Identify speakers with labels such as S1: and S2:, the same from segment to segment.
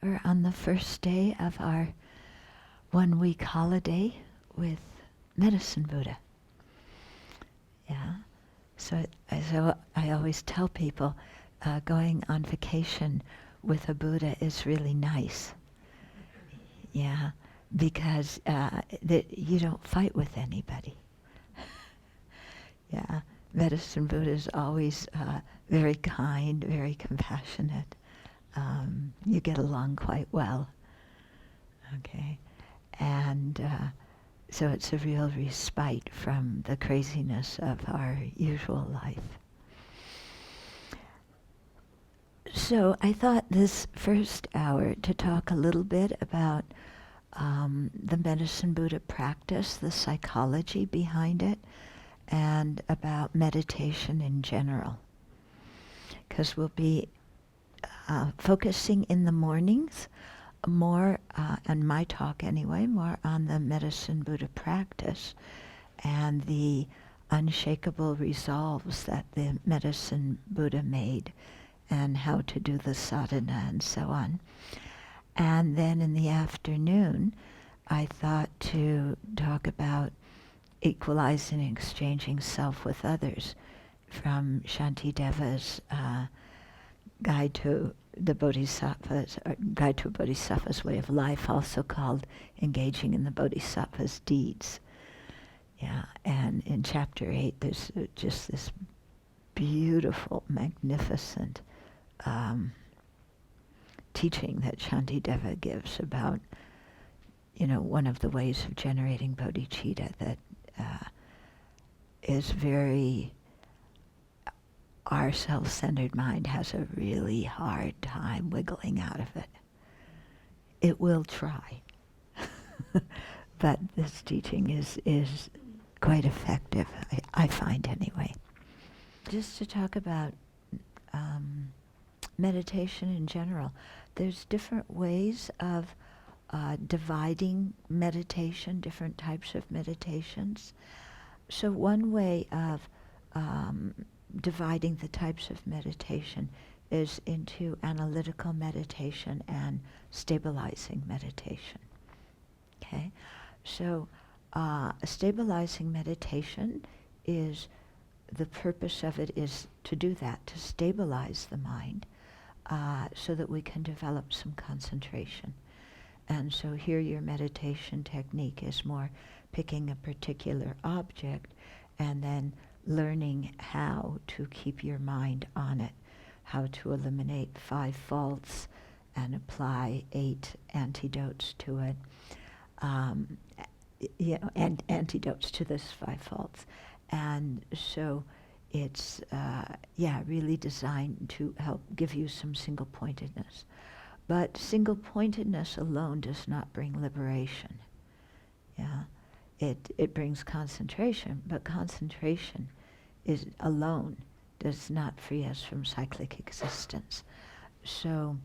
S1: We're on the first day of our 1 week holiday with Medicine Buddha. Yeah. So I always tell people going on vacation with a Buddha is really nice. Yeah. Because you don't fight with anybody. Yeah. Medicine Buddha is always very kind, very compassionate. You get along quite well. Okay. And so it's a real respite from the craziness of our usual life. So I thought this first hour to talk a little bit about the Medicine Buddha practice, the psychology behind it, and about meditation in general. Because we'll be focusing in the mornings more, and my talk anyway, more on the Medicine Buddha practice and the unshakable resolves that the Medicine Buddha made and how to do the sadhana and so on. And then in the afternoon, I thought to talk about equalizing and exchanging self with others from Shantideva's Guide to the Bodhisattvas, or Guide to a Bodhisattva's Way of Life, also called Engaging in the Bodhisattva's Deeds. Yeah, and in chapter 8, there's just this beautiful, magnificent teaching that Shantideva gives about, one of the ways of generating bodhicitta that is very, our self-centered mind has a really hard time wiggling out of it. It will try. But this teaching is quite effective, I find anyway. Just to talk about meditation in general, there's different ways of dividing meditation, different types of meditations. So one way of dividing the types of meditation is into analytical meditation and stabilizing meditation. Okay? So stabilizing meditation is, the purpose of it is to do that, to stabilize the mind so that we can develop some concentration. And so here your meditation technique is more picking a particular object and then learning how to keep your mind on it, how to eliminate 5 faults and apply 8 antidotes to it, and antidotes to those 5 faults. And so it's, really designed to help give you some single-pointedness. But single-pointedness alone does not bring liberation. Yeah. It brings concentration, but concentration alone does not free us from cyclic existence. So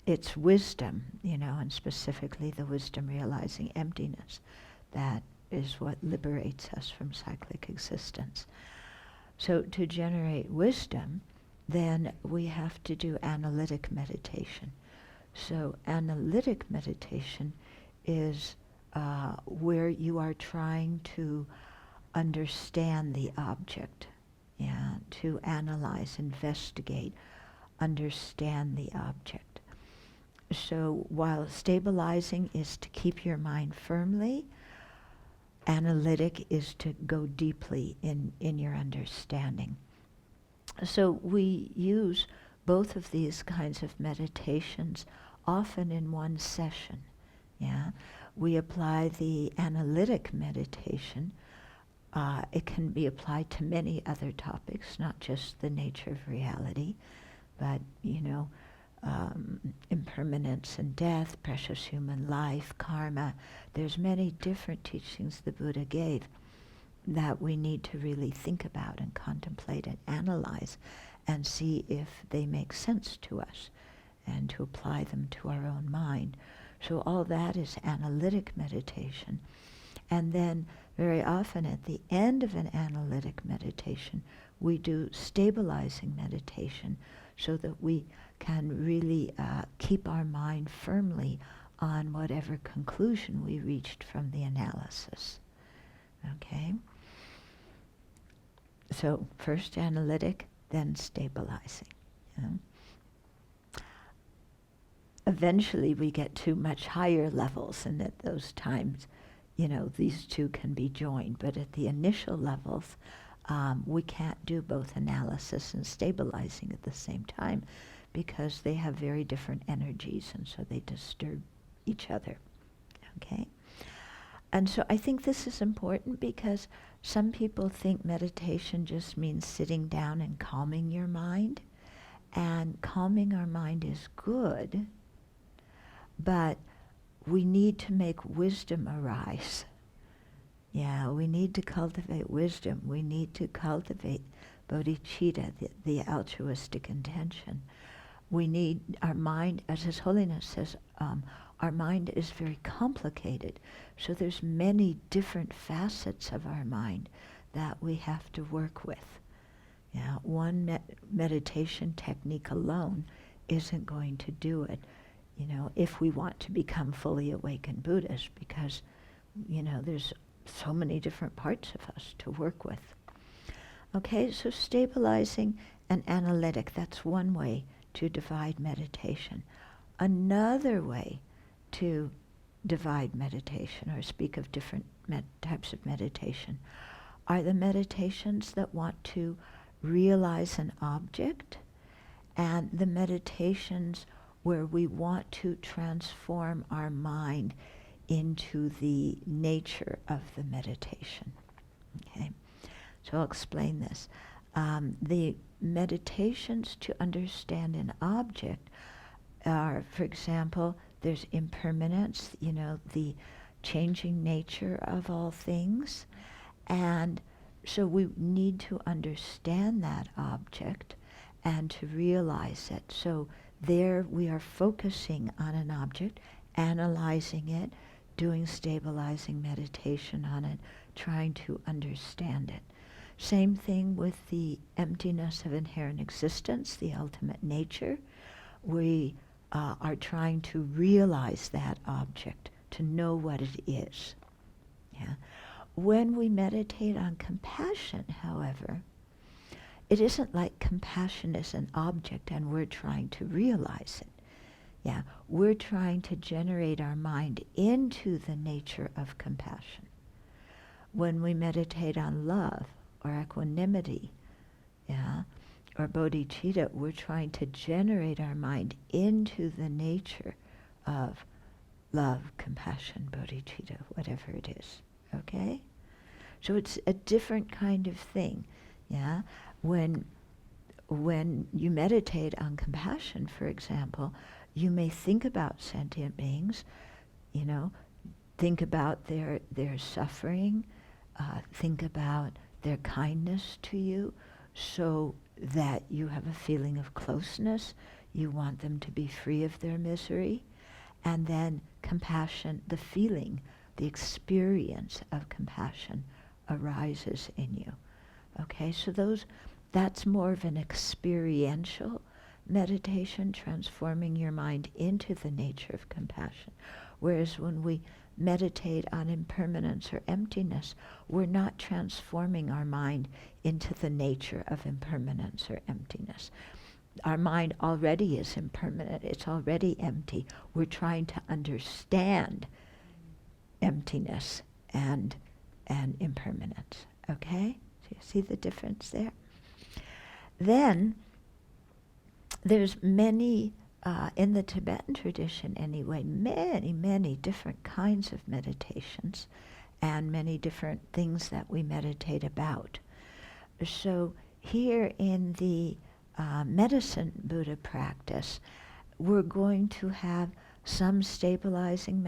S1: it's wisdom, and specifically the wisdom realizing emptiness, that is what liberates us from cyclic existence. So to generate wisdom, then we have to do analytic meditation. So analytic meditation is where you are trying to understand the object, to analyze, investigate, understand the object. So while stabilizing is to keep your mind firmly, analytic is to go deeply in your understanding. So we use both of these kinds of meditations often in one session. Yeah, we apply the analytic meditation. It can be applied to many other topics, not just the nature of reality, but impermanence and death, precious human life, karma. There's many different teachings the Buddha gave that we need to really think about and contemplate and analyze and see if they make sense to us and to apply them to our own mind. So all that is analytic meditation. And then very often at the end of an analytic meditation, we do stabilizing meditation so that we can really keep our mind firmly on whatever conclusion we reached from the analysis. Okay? So first analytic, then stabilizing. Yeah? Eventually we get to much higher levels, and at those times, these two can be joined. But at the initial levels, we can't do both analysis and stabilizing at the same time because they have very different energies, and so they disturb each other. Okay? And so I think this is important because some people think meditation just means sitting down and calming your mind. And calming our mind is good, but we need to make wisdom arise. Yeah, we need to cultivate wisdom. We need to cultivate bodhicitta, the altruistic intention. We need our mind, as His Holiness says, our mind is very complicated. So there's many different facets of our mind that we have to work with. Yeah, one meditation technique alone isn't going to do it, if we want to become fully awakened Buddhas, because, there's so many different parts of us to work with. Okay, so stabilizing and analytic, that's one way to divide meditation. Another way to divide meditation, or speak of different types of meditation, are the meditations that want to realize an object, and the meditations where we want to transform our mind into the nature of the meditation. Okay, so I'll explain this. The meditations to understand an object are, for example, there's impermanence, the changing nature of all things, and so we need to understand that object and to realize it. So there we are focusing on an object, analyzing it, doing stabilizing meditation on it, trying to understand it. Same thing with the emptiness of inherent existence, the ultimate nature. We are trying to realize that object, to know what it is. Yeah. When we meditate on compassion, however, it isn't like compassion is an object and we're trying to realize it. Yeah, we're trying to generate our mind into the nature of compassion. When we meditate on love or equanimity, or bodhicitta, we're trying to generate our mind into the nature of love, compassion, bodhicitta, whatever it is. Okay? So it's a different kind of thing. Yeah? When you meditate on compassion, for example, you may think about sentient beings, think about their suffering, think about their kindness to you, so that you have a feeling of closeness. You want them to be free of their misery. And then compassion, the feeling, the experience of compassion arises in you. Okay, so that's more of an experiential meditation, transforming your mind into the nature of compassion. Whereas when we meditate on impermanence or emptiness, we're not transforming our mind into the nature of impermanence or emptiness. Our mind already is impermanent, it's already empty. We're trying to understand emptiness and impermanence. Okay? So you see the difference there? Then there's many, in the Tibetan tradition anyway, many different kinds of meditations and many different things that we meditate about. So here in the medicine Buddha practice, we're going to have some stabilizing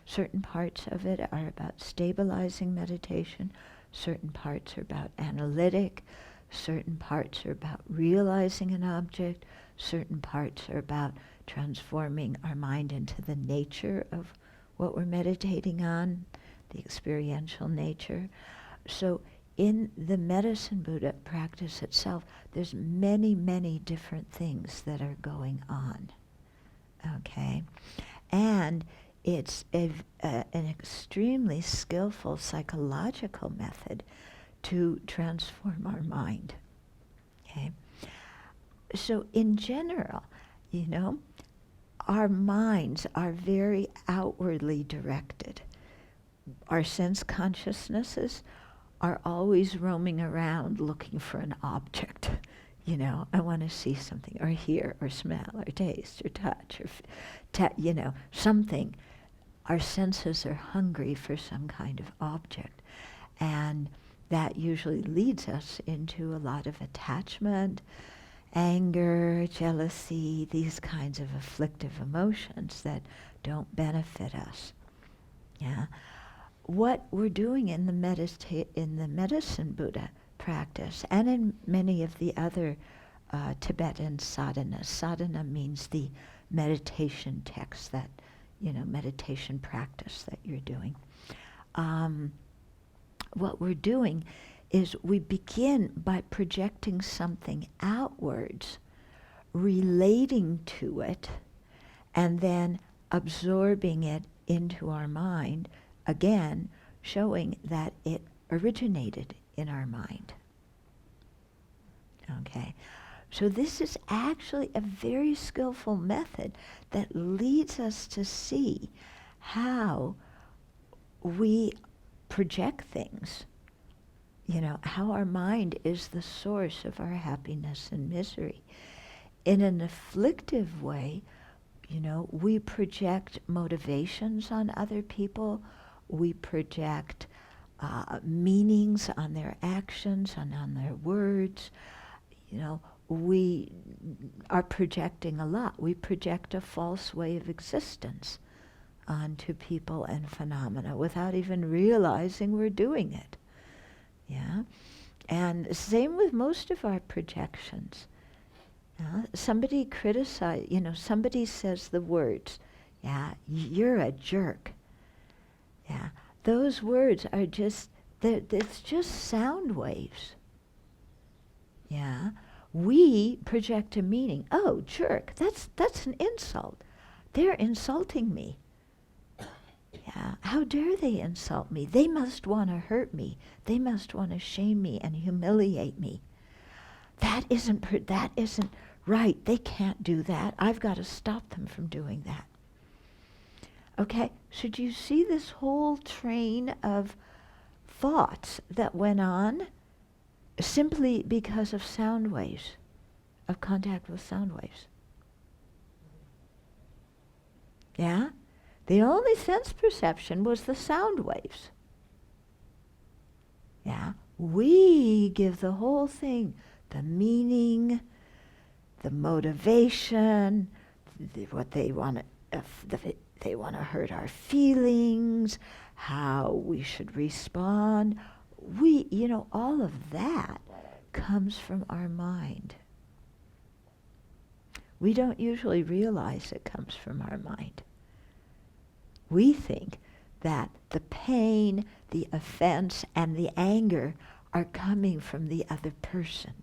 S1: certain parts of it are about stabilizing meditation, certain parts are about analytic, certain parts are about realizing an object, certain parts are about transforming our mind into the nature of what we're meditating on, the experiential nature. So in the medicine Buddha practice itself, there's many, many different things that are going on. Okay? And it's an extremely skillful psychological method to transform our mind. Okay? So in general, our minds are very outwardly directed. Our sense consciousnesses are always roaming around looking for an object. I want to see something, or hear, or smell, or taste, or touch, or something. Our senses are hungry for some kind of object. And that usually leads us into a lot of attachment, anger, jealousy, these kinds of afflictive emotions that don't benefit us. Yeah. What we're doing in the medicine Buddha practice, and in many of the other Tibetan sadhanas. Sadhana means the meditation text that, meditation practice that you're doing. What we're doing is we begin by projecting something outwards, relating to it, and then absorbing it into our mind, again, showing that it originated in our mind. Okay, so this is actually a very skillful method that leads us to see how we project things, how our mind is the source of our happiness and misery. In an afflictive way, we project motivations on other people, we project meanings on their actions and on their words. We are projecting a lot. We project a false way of existence onto people and phenomena without even realizing we're doing it. Yeah? And same with most of our projections. Somebody somebody says the words, you're a jerk. Yeah, those words are it's just sound waves. Yeah, we project a meaning. Oh, jerk, that's an insult. They're insulting me. Yeah, how dare they insult me? They must want to hurt me. They must want to shame me and humiliate me. That isn't right. They can't do that. I've got to stop them from doing that. Okay, so do you see this whole train of thoughts that went on simply because of sound waves, of contact with sound waves? Yeah? The only sense perception was the sound waves. Yeah? We give the whole thing the meaning, the motivation, what they want to, they want to hurt our feelings, how we should respond. All of that comes from our mind. We don't usually realize it comes from our mind. We think that the pain, the offense, and the anger are coming from the other person.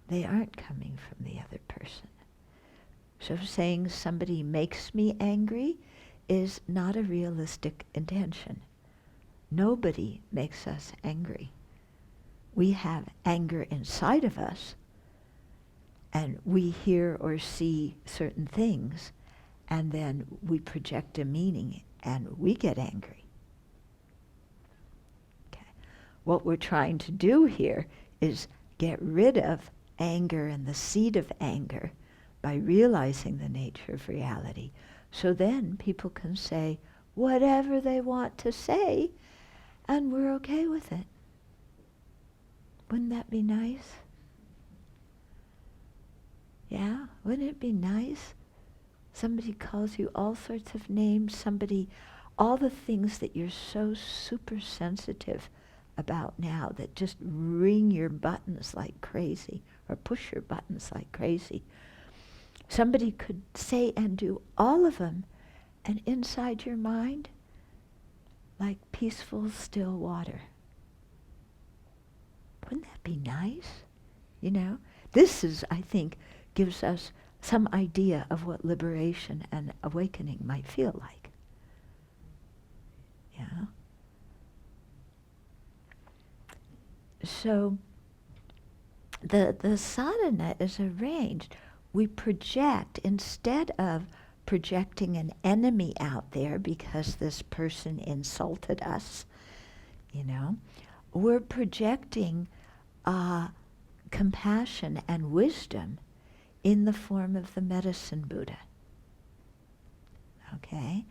S1: They aren't coming from the other person. So saying somebody makes me angry is not a realistic intention. Nobody makes us angry. We have anger inside of us, and we hear or see certain things, and then we project a meaning, and we get angry. Okay. What we're trying to do here is get rid of anger and the seed of anger by realizing the nature of reality. So then people can say whatever they want to say, and we're okay with it. Wouldn't that be nice? Yeah, wouldn't it be nice? Somebody calls you all sorts of names, all the things that you're so super sensitive about now that just ring your buttons like crazy, or push your buttons like crazy. Somebody could say and do all of them, and inside your mind, like peaceful, still water. Wouldn't that be nice? You know? This is, I think, gives us some idea of what liberation and awakening might feel like. Yeah? So the sadhana is arranged. We project, instead of projecting an enemy out there because this person insulted us, you know, we're projecting compassion and wisdom in the form of the medicine Buddha. Okay?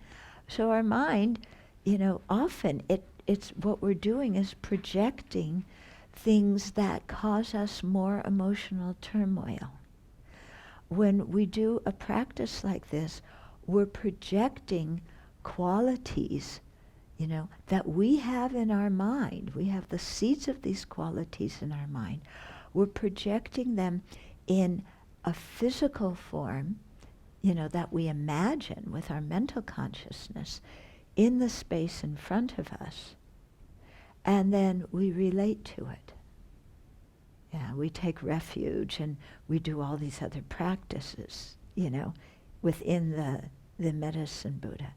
S1: So our mind, you know, often it's what we're doing is projecting things that cause us more emotional turmoil. When we do a practice like this, we're projecting qualities, you know, that we have in our mind. We have the seeds of these qualities in our mind. We're projecting them in a physical form, you know, that we imagine with our mental consciousness in the space in front of us, and then we relate to it. Yeah, we take refuge and we do all these other practices, you know, within the medicine Buddha,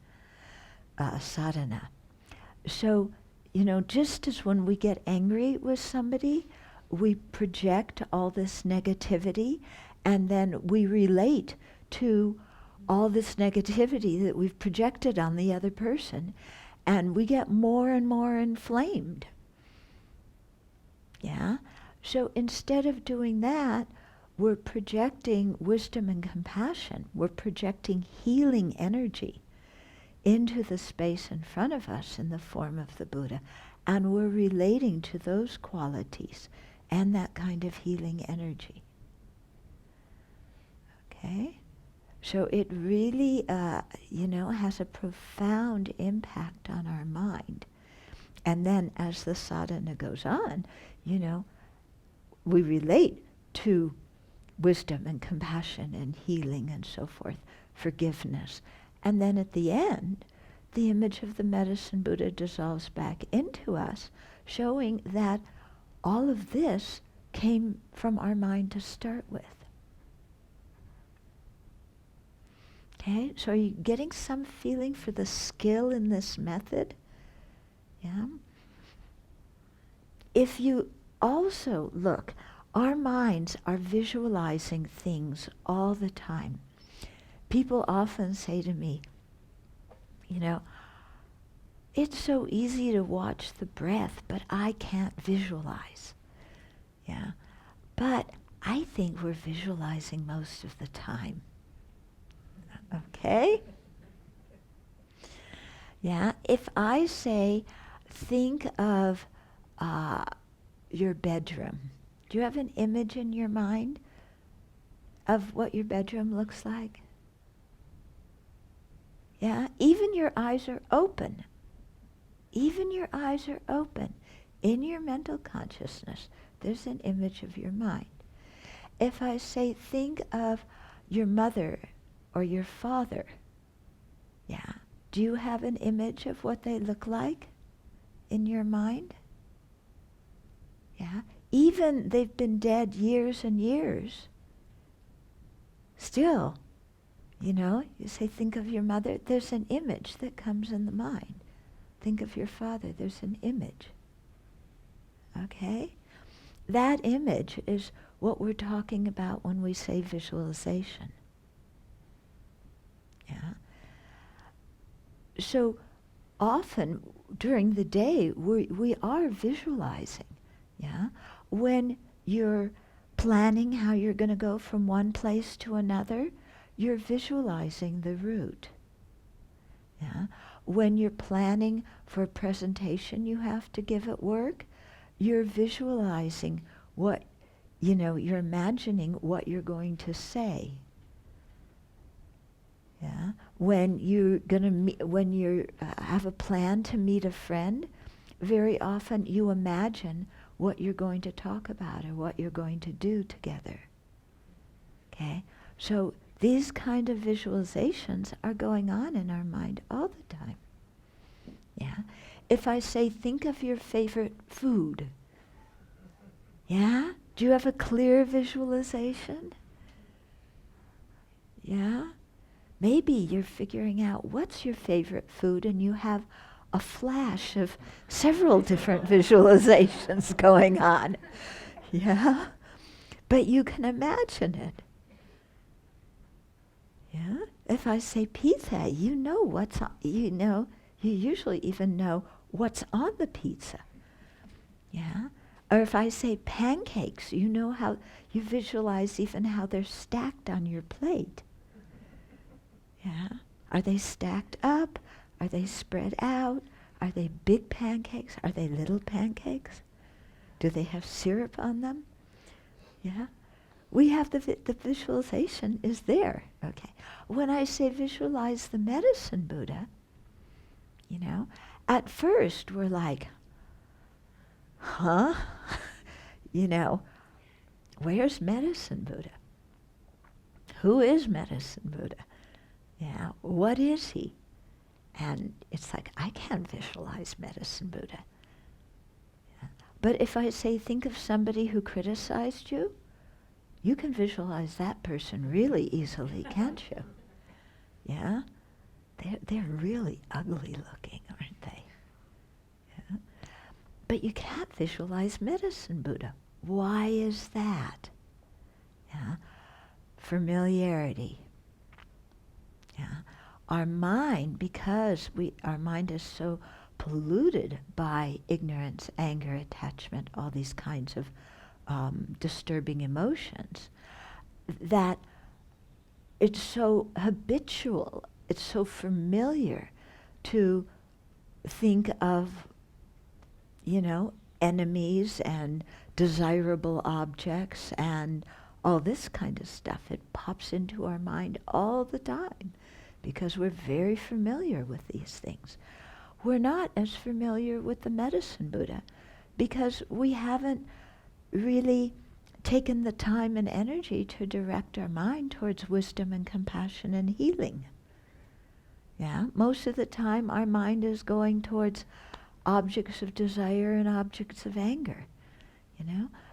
S1: sadhana. So, you know, just as when we get angry with somebody, we project all this negativity and then we relate to all this negativity that we've projected on the other person, and we get more and more inflamed. Yeah? So instead of doing that, we're projecting wisdom and compassion. We're projecting healing energy into the space in front of us in the form of the Buddha, and we're relating to those qualities and that kind of healing energy. Okay? So it really, you know, has a profound impact on our mind. And then as the sadhana goes on, you know, we relate to wisdom and compassion and healing and so forth, forgiveness. And then at the end, the image of the medicine Buddha dissolves back into us, showing that all of this came from our mind to start with. Okay, so are you getting some feeling for the skill in this method? Yeah. If you also look, our minds are visualizing things all the time. People often say to me, you know, it's so easy to watch the breath, but I can't visualize. Yeah. But I think we're visualizing most of the time. Okay? Yeah. If I say, think of your bedroom. Do you have an image in your mind of what your bedroom looks like? Yeah, even your eyes are open. Even your eyes are open. In your mental consciousness, there's an image of your mind. If I say, think of your mother or your father, yeah, do you have an image of what they look like in your mind? Yeah, even they've been dead years and years. Still, you know, you say, think of your mother, there's an image that comes in the mind. Think of your father, there's an image. Okay? That image is what we're talking about when we say visualization. Yeah? So often during the day, we are visualizing. Yeah? When you're planning how you're going to go from one place to another, you're visualizing the route. Yeah? When you're planning for a presentation you have to give at work, you're visualizing what, you know, you're imagining what you're going to say. Yeah? When you're going to when you have a plan to meet a friend, very often you imagine what you're going to talk about or what you're going to do together. Okay? So these kind of visualizations are going on in our mind all the time. Yeah? if I say, think of your favorite food, yeah? Do you have a clear visualization? Yeah? Maybe you're figuring out what's your favorite food and you have a flash of several different visualizations going on. Yeah? But you can imagine it. Yeah? If I say pizza, you know what's on, you usually even know what's on the pizza. Yeah? Or if I say pancakes, you know how, you visualize even how they're stacked on your plate. Yeah? Are they stacked up? Are they spread out? Are they big pancakes? Are they little pancakes? Do they have syrup on them? Yeah? We have the visualization is there. Okay. When I say visualize the medicine Buddha, at first we're like, huh? Where's medicine Buddha? Who is medicine Buddha? Yeah, what is he? And it's like, I can't visualize medicine Buddha. Yeah. But if I say, think of somebody who criticized you, you can visualize that person really easily, can't you? Yeah? They're really ugly looking, aren't they? Yeah? But you can't visualize medicine Buddha. Why is that? Yeah? Familiarity. Yeah? Our mind, because our mind is so polluted by ignorance, anger, attachment, all these kinds of disturbing emotions, that it's so habitual, it's so familiar to think of, enemies and desirable objects and all this kind of stuff. It pops into our mind all the time because we're very familiar with these things. We're not as familiar with the medicine Buddha because we haven't really taken the time and energy to direct our mind towards wisdom and compassion and healing. Yeah, most of the time our mind is going towards objects of desire and objects of anger,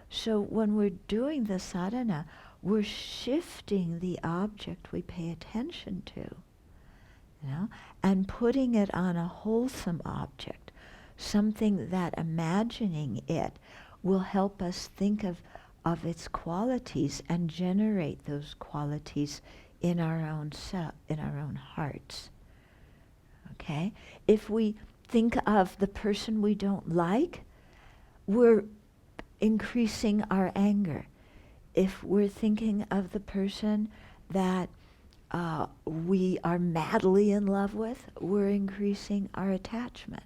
S1: So when we're doing the sadhana, we're shifting the object we pay attention to, and putting it on a wholesome object, something that imagining it will help us think of its qualities and generate those qualities in our own in our own hearts. Okay? If we think of the person we don't like, we're increasing our anger. If we're thinking of the person that we are madly in love with, we're increasing our attachment.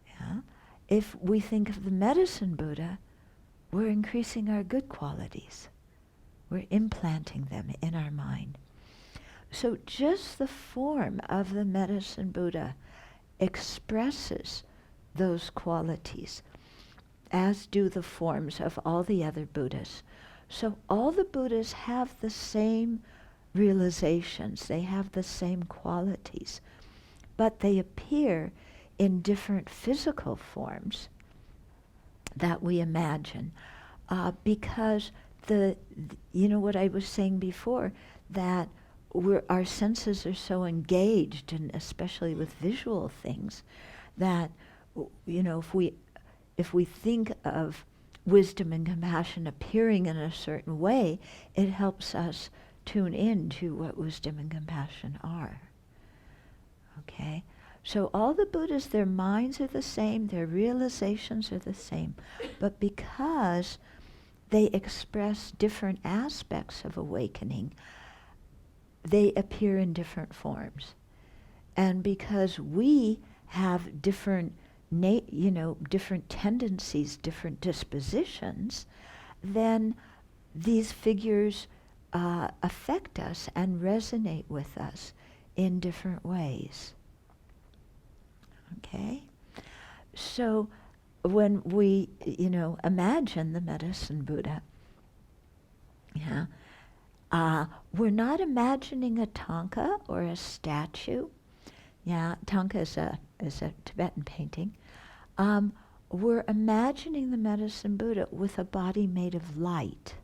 S1: Yeah? If we think of the medicine Buddha, we're increasing our good qualities. We're implanting them in our mind. So just the form of the medicine Buddha expresses those qualities, as do the forms of all the other Buddhas. So all the Buddhas have the same realizations, they have the same qualities, but they appear in different physical forms that we imagine, because what I was saying before, that our senses are so engaged, and especially with visual things, that if we think of wisdom and compassion appearing in a certain way, it helps us tune in to what wisdom and compassion are. Okay? So all the Buddhas, their minds are the same, their realizations are the same, but because they express different aspects of awakening, they appear in different forms. And because we have different different tendencies, different dispositions, then these figures affect us and resonate with us in different ways. Okay? So when we, imagine the medicine Buddha, we're not imagining a tanka or a statue. Yeah, Thangka is a Tibetan painting. We're imagining the medicine Buddha with a body made of light.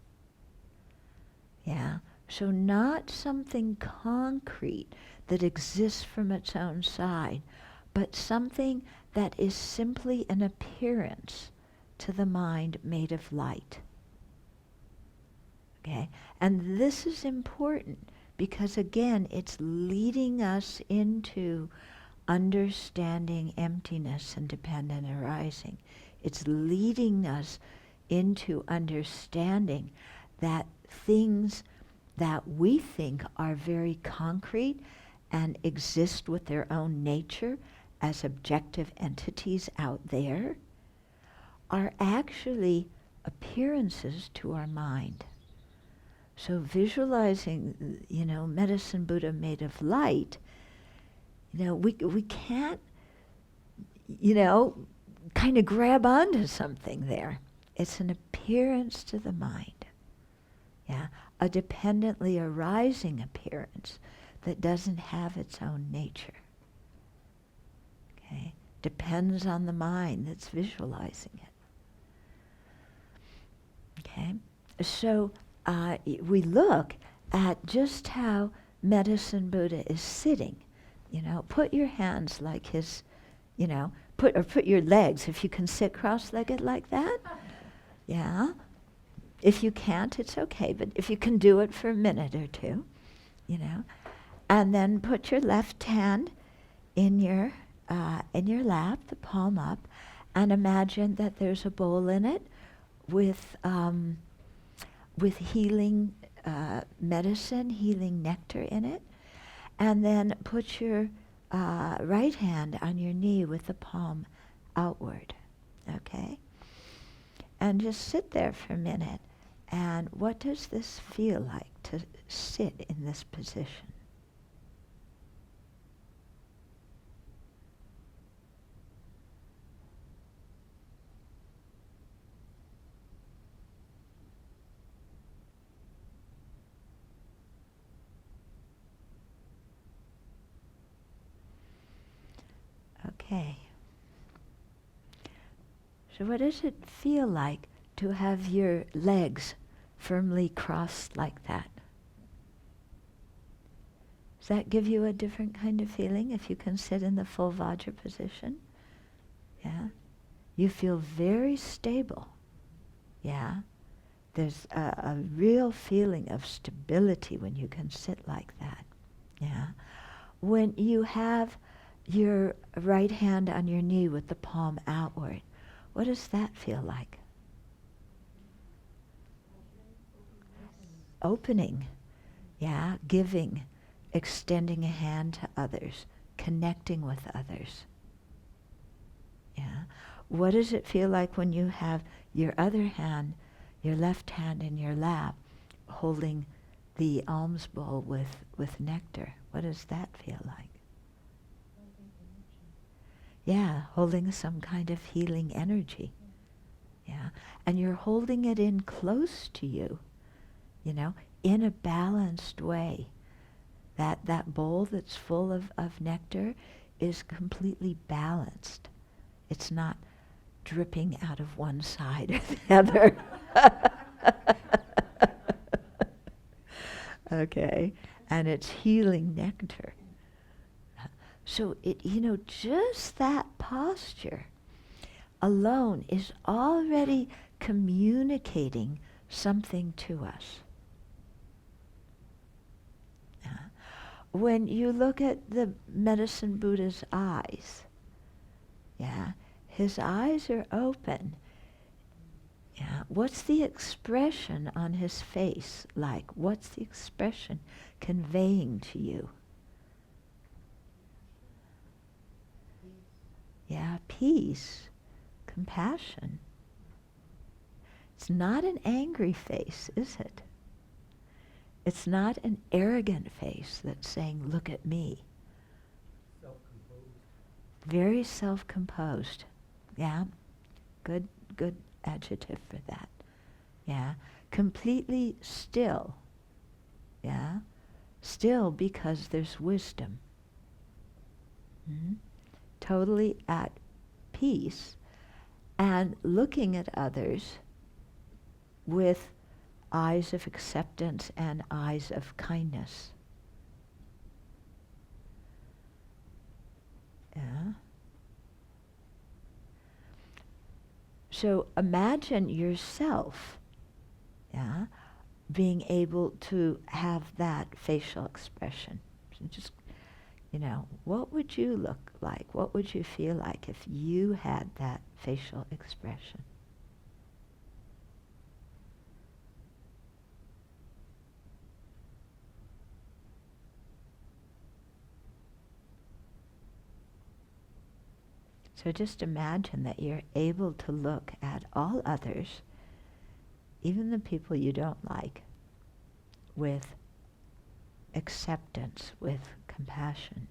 S1: Yeah, so not something concrete that exists from its own side, but something that is simply an appearance to the mind made of light. Okay, and this is important because again, it's leading us into understanding emptiness and dependent arising. It's leading us into understanding that things that we think are very concrete and exist with their own nature as objective entities out there are actually appearances to our mind. So visualizing, medicine Buddha made of light, we can't, kind of grab onto something there. It's an appearance to the mind. Yeah, a dependently arising appearance that doesn't have its own nature. Okay, depends on the mind that's visualizing it. Okay, so we look at just how medicine Buddha is sitting. Put your hands like his, put your legs, if you can sit cross-legged like that. Yeah. If you can't, it's okay, but if you can do it for a minute or two, and then put your left hand in your lap, the palm up, and imagine that there's a bowl in it with healing medicine, healing nectar in it, and then put your right hand on your knee with the palm outward, okay? And just sit there for a minute. And what does this feel like to sit in this position? Okay. So what does it feel like to have your legs firmly crossed like that? Does that give you a different kind of feeling if you can sit in the full Vajra position? Yeah. You feel very stable. Yeah. There's a real feeling of stability when you can sit like that. Yeah. When you have your right hand on your knee with the palm outward, what does that feel like? Opening. Yeah, giving, extending a hand to others, connecting with others. Yeah. What does it feel like when you have your other hand, your left hand in your lap, holding the alms bowl with nectar? What does that feel like? Yeah, holding some kind of healing energy. Yeah. And you're holding it in close to you, in a balanced way. That bowl that's full of nectar is completely balanced. It's not dripping out of one side or the other. Okay, and it's healing nectar. So just that posture alone is already communicating something to us. When you look at the medicine Buddha's eyes, his eyes are open. Yeah, what's the expression on his face like? What's the expression conveying to you? Yeah, peace, compassion. It's not an angry face, is it? It's not an arrogant face that's saying, look at me. Self-composed. Very self-composed. Yeah, good adjective for that. Yeah, completely still. Yeah, still because there's wisdom. Totally at peace, and looking at others with eyes of acceptance and eyes of kindness. Yeah. So imagine yourself, yeah, being able to have that facial expression. So just, what would you look like? What would you feel like if you had that facial expression? So just imagine that you're able to look at all others, even the people you don't like, with acceptance, with compassion.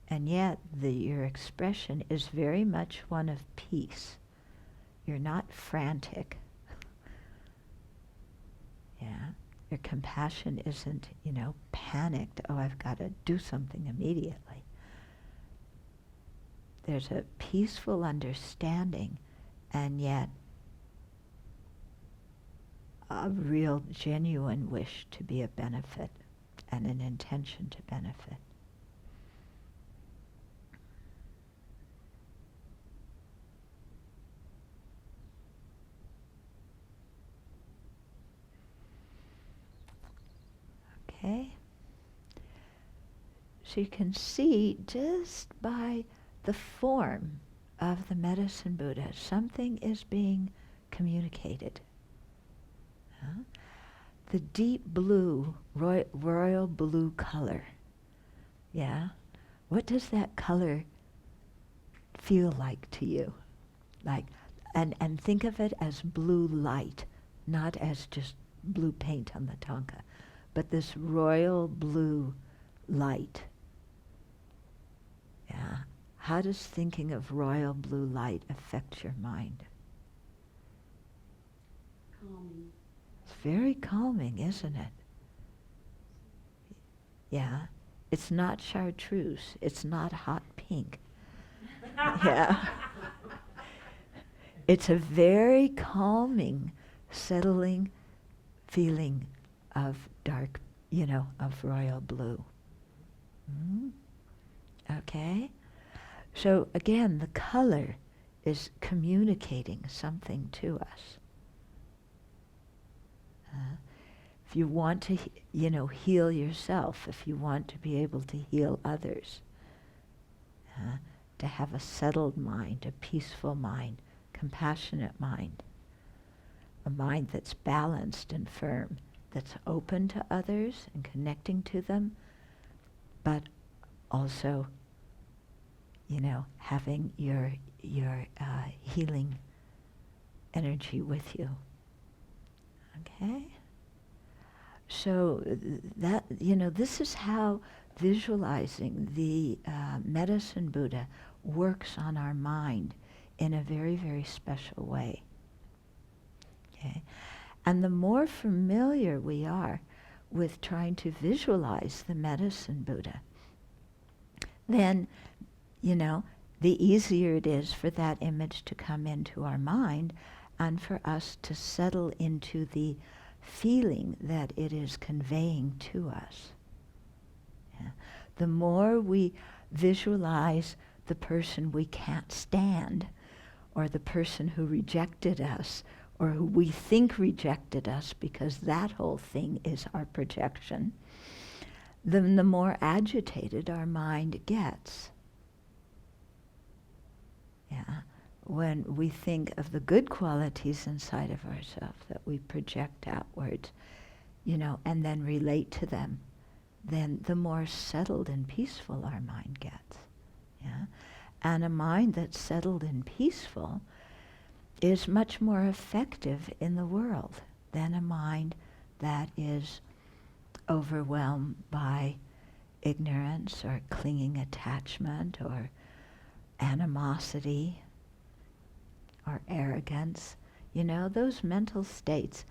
S1: And yet your expression is very much one of peace. You're not frantic. Yeah. Your compassion isn't, panicked. Oh, I've got to do something immediately. There's a peaceful understanding, and yet a real, genuine wish to be a benefit and an intention to benefit. Okay? So you can see just by the form of the medicine Buddha, something is being communicated. Huh? The deep blue, royal blue color. Yeah? What does that color feel like to you? And think of it as blue light, not as just blue paint on the thangka, but this royal blue light. Yeah. How does thinking of royal blue light affect your mind?
S2: Calming.
S1: It's very calming, isn't it? Yeah. It's not chartreuse. It's not hot pink. Yeah. It's a very calming, settling feeling of dark, of royal blue. Okay? So again, the color is communicating something to us. If you want to, heal yourself, if you want to be able to heal others, to have a settled mind, a peaceful mind, compassionate mind, a mind that's balanced and firm, that's open to others and connecting to them, but also, having your healing energy with you. Okay? So that, this is how visualizing the medicine Buddha works on our mind in a very, very special way. Okay? And the more familiar we are with trying to visualize the medicine Buddha, then, the easier it is for that image to come into our mind and for us to settle into the feeling that it is conveying to us. Yeah. The more we visualize the person we can't stand, or the person who rejected us, or who we think rejected us, because that whole thing is our projection, then the more agitated our mind gets. Yeah. When we think of the good qualities inside of ourselves that we project outwards, and then relate to them, then the more settled and peaceful our mind gets. Yeah? And a mind that's settled and peaceful is much more effective in the world than a mind that is overwhelmed by ignorance or clinging attachment or animosity or arrogance. those mental states,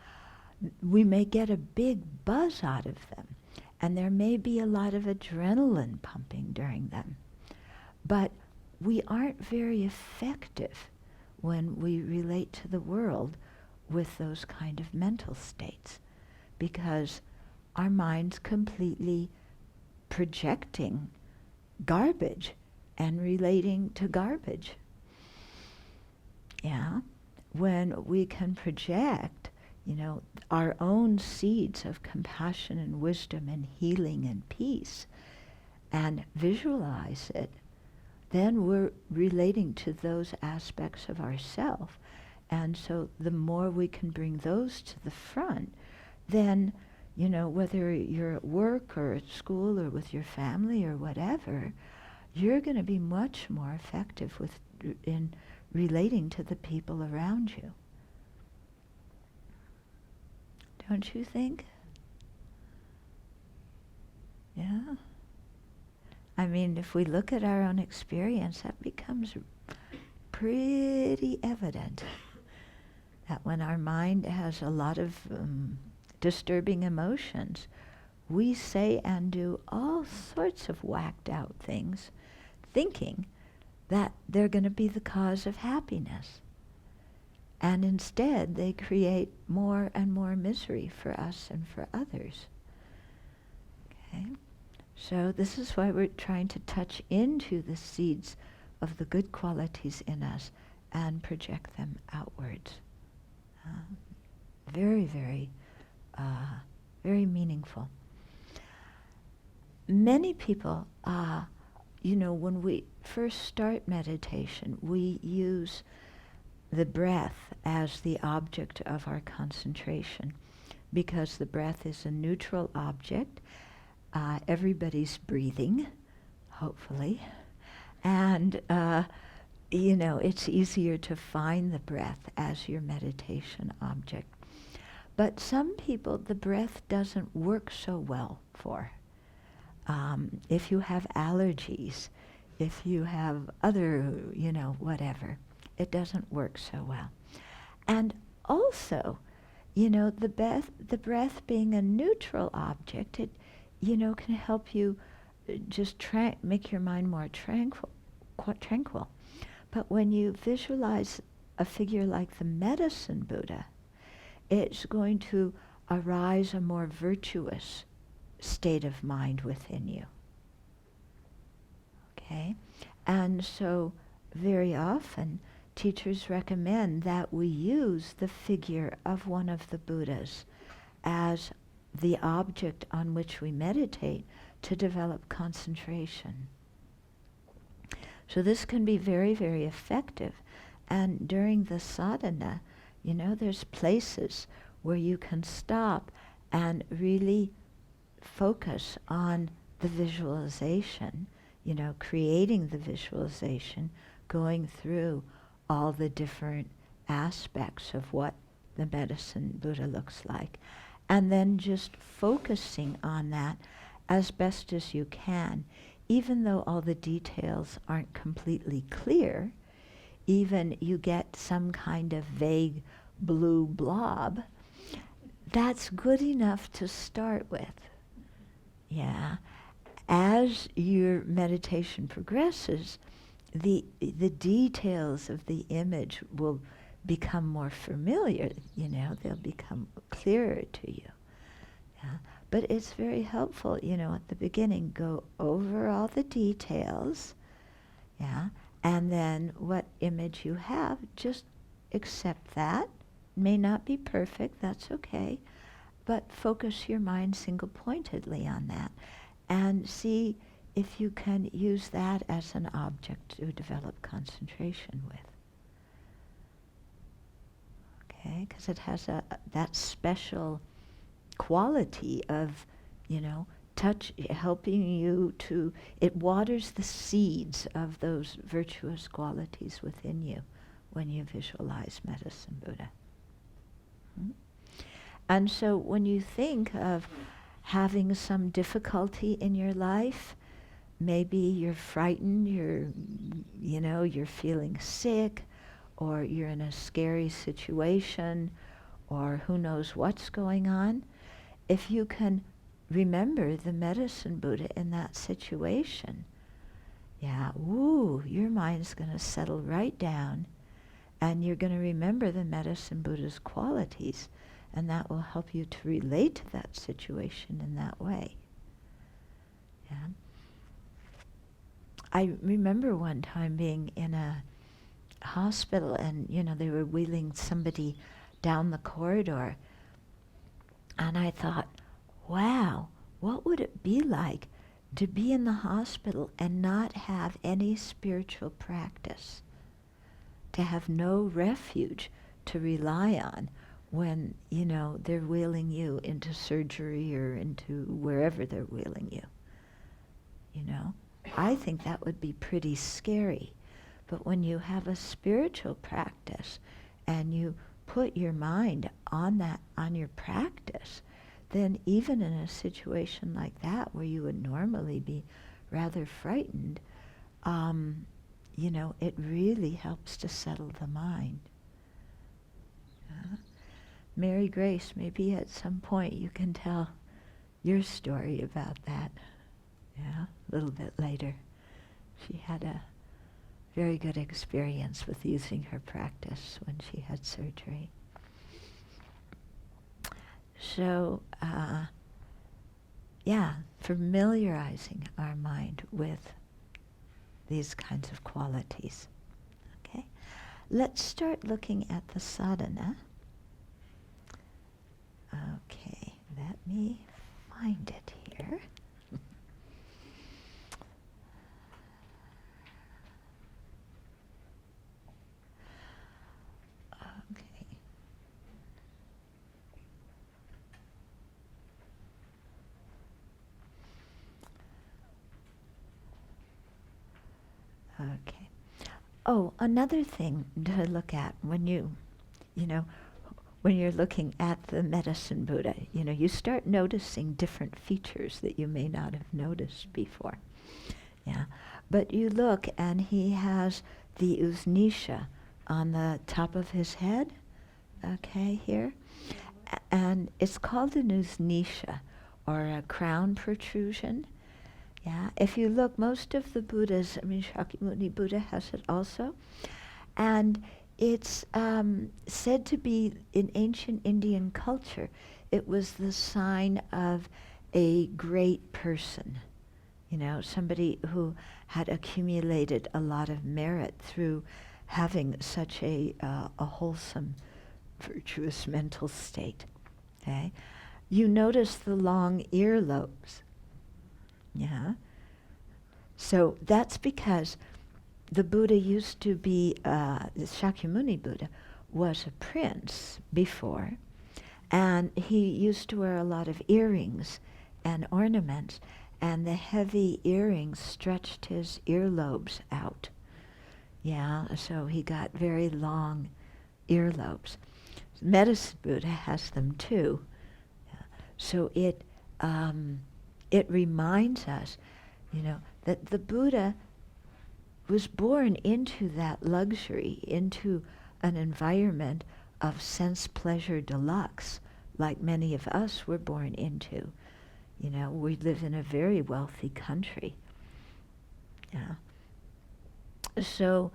S1: we may get a big buzz out of them, and there may be a lot of adrenaline pumping during them. But we aren't very effective when we relate to the world with those kind of mental states, because our mind's completely projecting garbage and relating to garbage. Yeah? When we can project, our own seeds of compassion and wisdom and healing and peace and visualize it, then we're relating to those aspects of ourself. And so the more we can bring those to the front, then, whether you're at work or at school or with your family or whatever, you're going to be much more effective in relating to the people around you. Don't you think? Yeah? I mean, if we look at our own experience, that becomes pretty evident that when our mind has a lot of disturbing emotions, we say and do all sorts of whacked out things, thinking that they're going to be the cause of happiness. And instead, they create more and more misery for us and for others. Okay? So this is why we're trying to touch into the seeds of the good qualities in us and project them outwards. Very, very, very meaningful. Many people, when we first start meditation, we use the breath as the object of our concentration, because the breath is a neutral object. Everybody's breathing, hopefully, and it's easier to find the breath as your meditation object. But some people, the breath doesn't work so well for. If you have allergies, if you have other, whatever, it doesn't work so well. And also, the breath being a neutral object, it, can help you just make your mind more tranquil. But when you visualize a figure like the medicine Buddha, it's going to arise a more virtuous state of mind within you. Okay? And so very often teachers recommend that we use the figure of one of the Buddhas as the object on which we meditate to develop concentration. So this can be very, very effective. And during the sadhana, there's places where you can stop and really focus on the visualization, creating the visualization, going through all the different aspects of what the medicine Buddha looks like, and then just focusing on that as best as you can, even though all the details aren't completely clear. Even you get some kind of vague blue blob, that's good enough to start with. Yeah. As your meditation progresses, the details of the image will become more familiar, they'll become clearer to you. Yeah? But it's very helpful, at the beginning, go over all the details, yeah, and then what image you have, just accept that. May not be perfect, that's okay, but focus your mind single-pointedly on that and see if you can use that as an object to develop concentration with. Okay, because it has that special quality of, touch, helping you to, it waters the seeds of those virtuous qualities within you when you visualize Medicine Buddha. And so when you think of having some difficulty in your life, maybe you're frightened, you're feeling sick, or you're in a scary situation, or who knows what's going on, if you can remember the medicine Buddha in that situation, your mind's going to settle right down, and you're going to remember the medicine Buddha's qualities, and that will help you to relate to that situation in that way. Yeah. I remember one time being in a hospital, and they were wheeling somebody down the corridor, and I thought, wow, what would it be like to be in the hospital and not have any spiritual practice, to have no refuge to rely on when, they're wheeling you into surgery or into wherever they're wheeling you. I think that would be pretty scary. But when you have a spiritual practice and you put your mind on your practice, then even in a situation like that where you would normally be rather frightened, it really helps to settle the mind. Mary Grace, maybe at some point you can tell your story about that. Yeah, a little bit later. She had a very good experience with using her practice when she had surgery. So, familiarizing our mind with these kinds of qualities. Okay, let's start looking at the sadhana. Okay, let me find it here. Okay. Oh, another thing to look at when when you're looking at the medicine Buddha, you start noticing different features that you may not have noticed before. Yeah. But you look and he has the usnisha on the top of his head, okay, here. And it's called an usnisha, or a crown protrusion. Yeah, if you look, most of the Buddhas, Shakyamuni Buddha has it also, and it's said to be, in ancient Indian culture, it was the sign of a great person, somebody who had accumulated a lot of merit through having such a wholesome, virtuous mental state. Okay, you notice the long earlobes. Yeah. So that's because the Buddha used to be, the Shakyamuni Buddha was a prince before, and he used to wear a lot of earrings and ornaments, and the heavy earrings stretched his earlobes out. Yeah, so he got very long earlobes. Medicine Buddha has them too. Yeah. So it reminds us, that the Buddha was born into that luxury, into an environment of sense pleasure deluxe, like many of us were born into. We live in a very wealthy country. Yeah. So,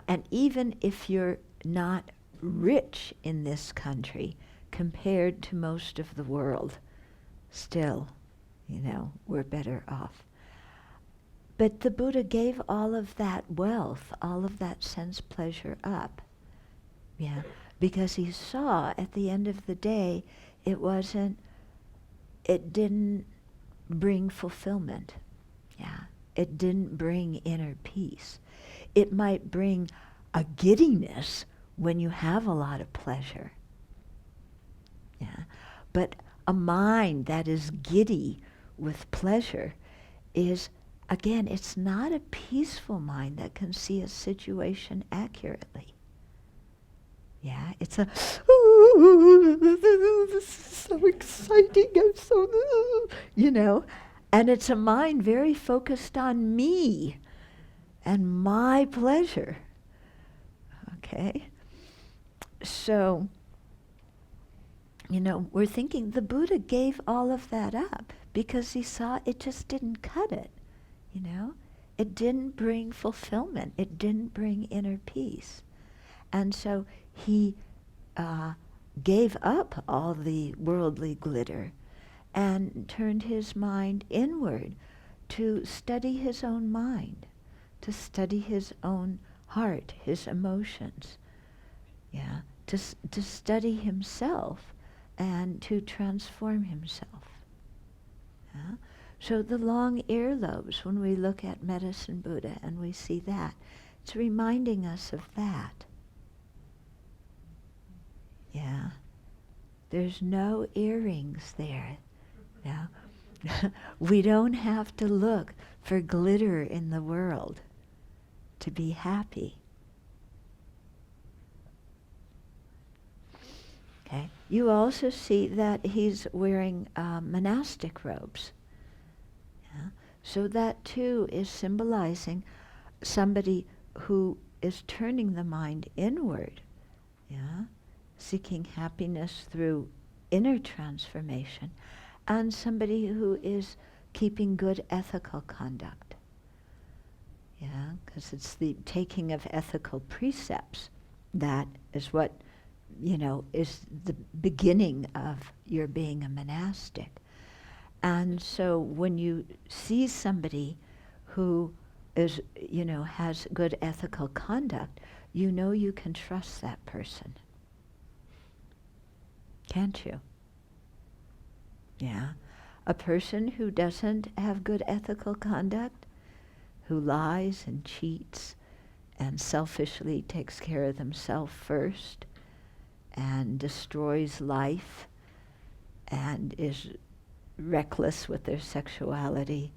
S1: and even if you're not rich in this country compared to most of the world, still, we're better off. But the Buddha gave all of that wealth, all of that sense pleasure up. Yeah, because he saw at the end of the day, it didn't bring fulfillment. Yeah, it didn't bring inner peace. It might bring a giddiness when you have a lot of pleasure. Yeah, but a mind that is giddy with pleasure is, again, it's not a peaceful mind that can see a situation accurately. Yeah, it's a, this is so exciting, I'm so, and it's a mind very focused on me. and my pleasure. Okay? So, we're thinking the Buddha gave all of that up because he saw it just didn't cut it. It didn't bring fulfillment. It didn't bring inner peace. And so he gave up all the worldly glitter and turned his mind inward to study his own mind, to study his own heart, his emotions, to study himself and to transform himself. Yeah? So the long earlobes, when we look at Medicine Buddha and we see that, it's reminding us of that. Yeah. There's no earrings there. Yeah. We don't have to look for glitter in the world to be happy. Okay. You also see that he's wearing monastic robes. Yeah. So that too is symbolizing somebody who is turning the mind inward, seeking happiness through inner transformation, and somebody who is keeping good ethical conduct. Because it's the taking of ethical precepts that is what, is the beginning of your being a monastic. And so when you see somebody who is, has good ethical conduct, you can trust that person. Can't you? Yeah. A person who doesn't have good ethical conduct, who lies and cheats and selfishly takes care of themselves first and destroys life and is reckless with their sexuality,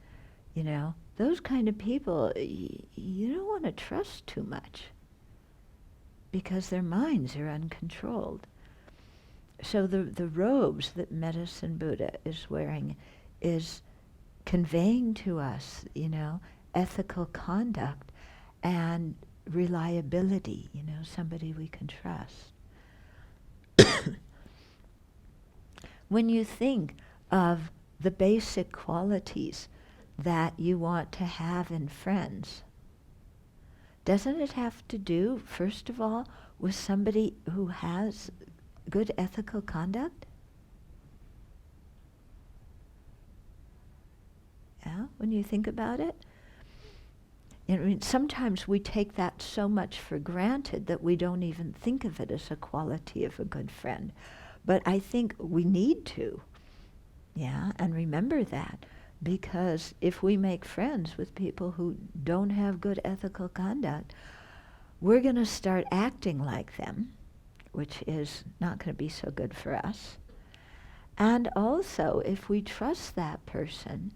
S1: those kind of people, you don't want to trust too much because their minds are uncontrolled. So the robes that Medicine Buddha is wearing is conveying to us, ethical conduct and reliability, somebody we can trust. When you think of the basic qualities that you want to have in friends, doesn't it have to do, first of all, with somebody who has good ethical conduct? Yeah, when you think about it. Sometimes we take that so much for granted that we don't even think of it as a quality of a good friend. But I think we need to, and remember that. Because if we make friends with people who don't have good ethical conduct, we're going to start acting like them, which is not going to be so good for us. And also, if we trust that person,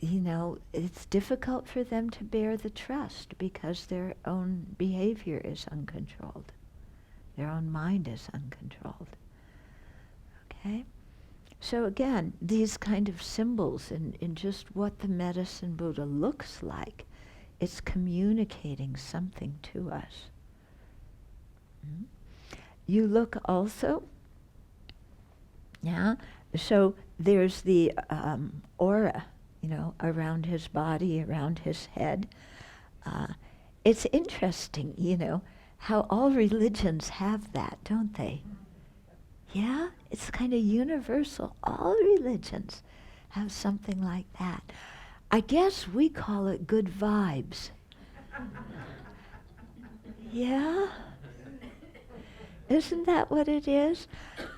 S1: it's difficult for them to bear the trust because their own behavior is uncontrolled. Their own mind is uncontrolled. Okay? So again, these kind of symbols in just what the Medicine Buddha looks like, it's communicating something to us. Mm-hmm. You look also, so there's the aura, around his body, around his head. It's interesting, how all religions have that, don't they? Yeah, it's kind of universal. All religions have something like that. I guess we call it good vibes. Yeah? Isn't that what it is?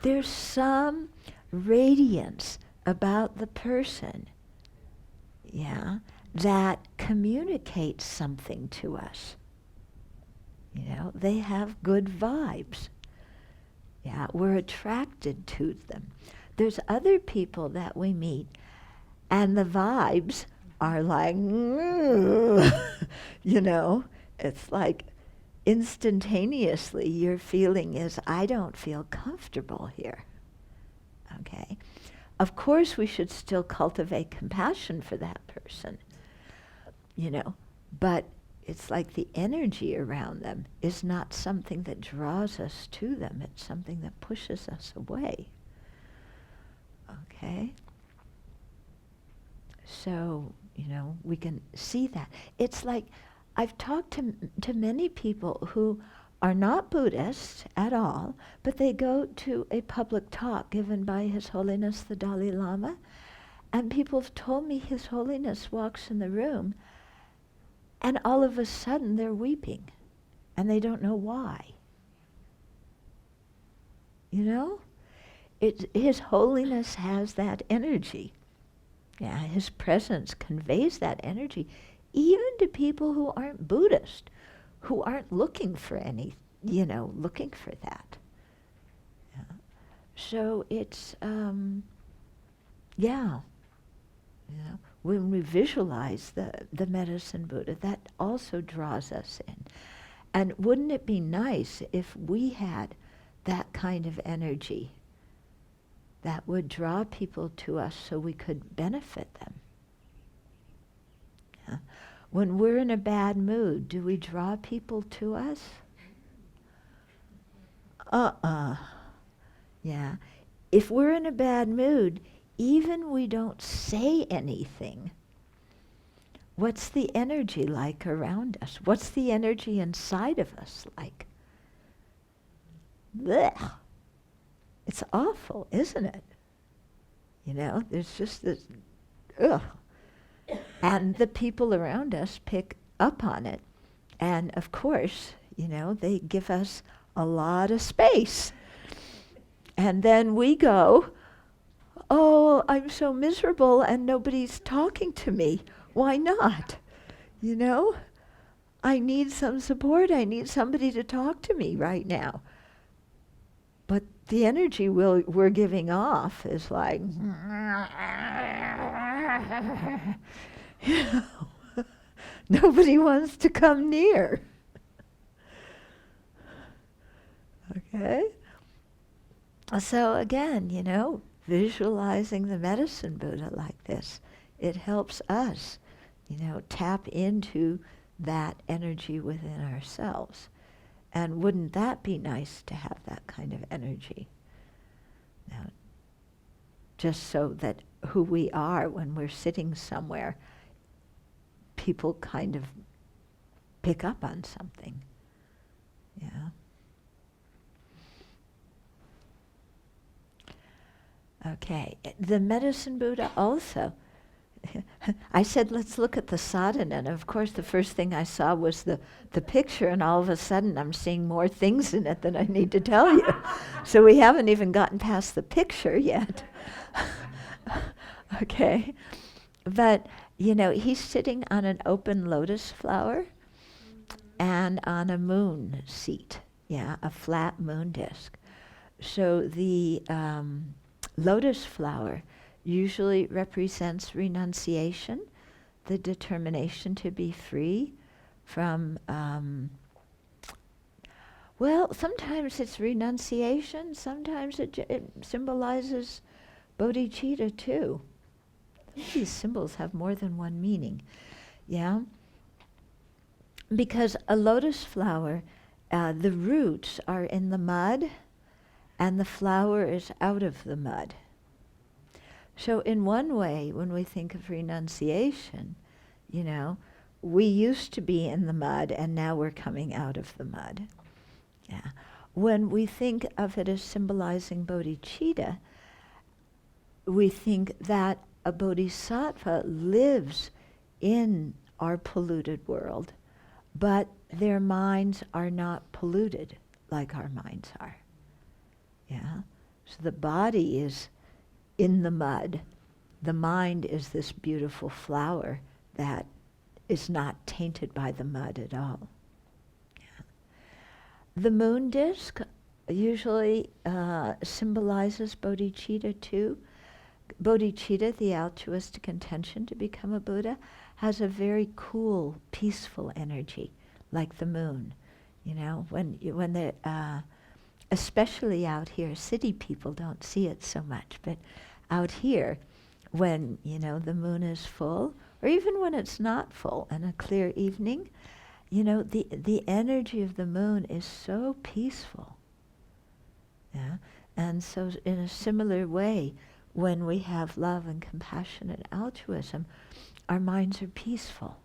S1: There's some radiance about the person, that communicates something to us. They have good vibes. Yeah, we're attracted to them. There's other people that we meet, and the vibes are like, it's like instantaneously your feeling is, I don't feel comfortable here. Okay? Of course we should still cultivate compassion for that person, but it's like the energy around them is not something that draws us to them. It's something that pushes us away. Okay? So, we can see that. It's like I've talked to many people who are not Buddhists at all, but they go to a public talk given by His Holiness the Dalai Lama, and people have told me His Holiness walks in the room and all of a sudden they're weeping and they don't know why. His Holiness has that energy. Yeah, His presence conveys that energy even to people who aren't Buddhist, who aren't looking for looking for that. Yeah. So it's, when we visualize the medicine Buddha, that also draws us in. And wouldn't it be nice if we had that kind of energy that would draw people to us so we could benefit them? Yeah. When we're in a bad mood, do we draw people to us? Yeah. If we're in a bad mood, even we don't say anything, what's the energy like around us? What's the energy inside of us like? Blech. It's awful, isn't it? There's just this, ugh. And the people around us pick up on it. And of course, they give us a lot of space. And then we go, oh, I'm so miserable and nobody's talking to me. Why not? I need some support. I need somebody to talk to me right now. But the energy we're giving off is like, nobody wants to come near. Okay? So again, visualizing the medicine Buddha like this, it helps us, tap into that energy within ourselves. And wouldn't that be nice to have that kind of energy? Now, just so that who we are when we're sitting somewhere, people kind of pick up on something. Yeah. Okay. The medicine Buddha also, I said, let's look at the sadhana. And of course, the first thing I saw was the picture, and all of a sudden I'm seeing more things in it than I need to tell you. So we haven't even gotten past the picture yet. Okay. But, he's sitting on an open lotus flower and on a moon seat. Yeah, a flat moon disc. So the lotus flower usually represents renunciation, the determination to be free from, sometimes it's renunciation, sometimes it symbolizes bodhicitta too. These symbols have more than one meaning, yeah? Because a lotus flower, the roots are in the mud and the flower is out of the mud. So in one way, when we think of renunciation, we used to be in the mud and now we're coming out of the mud. Yeah. When we think of it as symbolizing bodhicitta, we think that a bodhisattva lives in our polluted world, but their minds are not polluted like our minds are. Yeah. So the body is in the mud. The mind is this beautiful flower that is not tainted by the mud at all. Yeah. The moon disk usually symbolizes bodhicitta too. Bodhicitta, the altruistic intention to become a Buddha, has a very cool, peaceful energy, like the moon. When the especially out here, city people don't see it so much, but out here, when the moon is full, or even when it's not full and a clear evening, the energy of the moon is so peaceful. Yeah? And so in a similar way, when we have love and compassion and altruism, our minds are peaceful.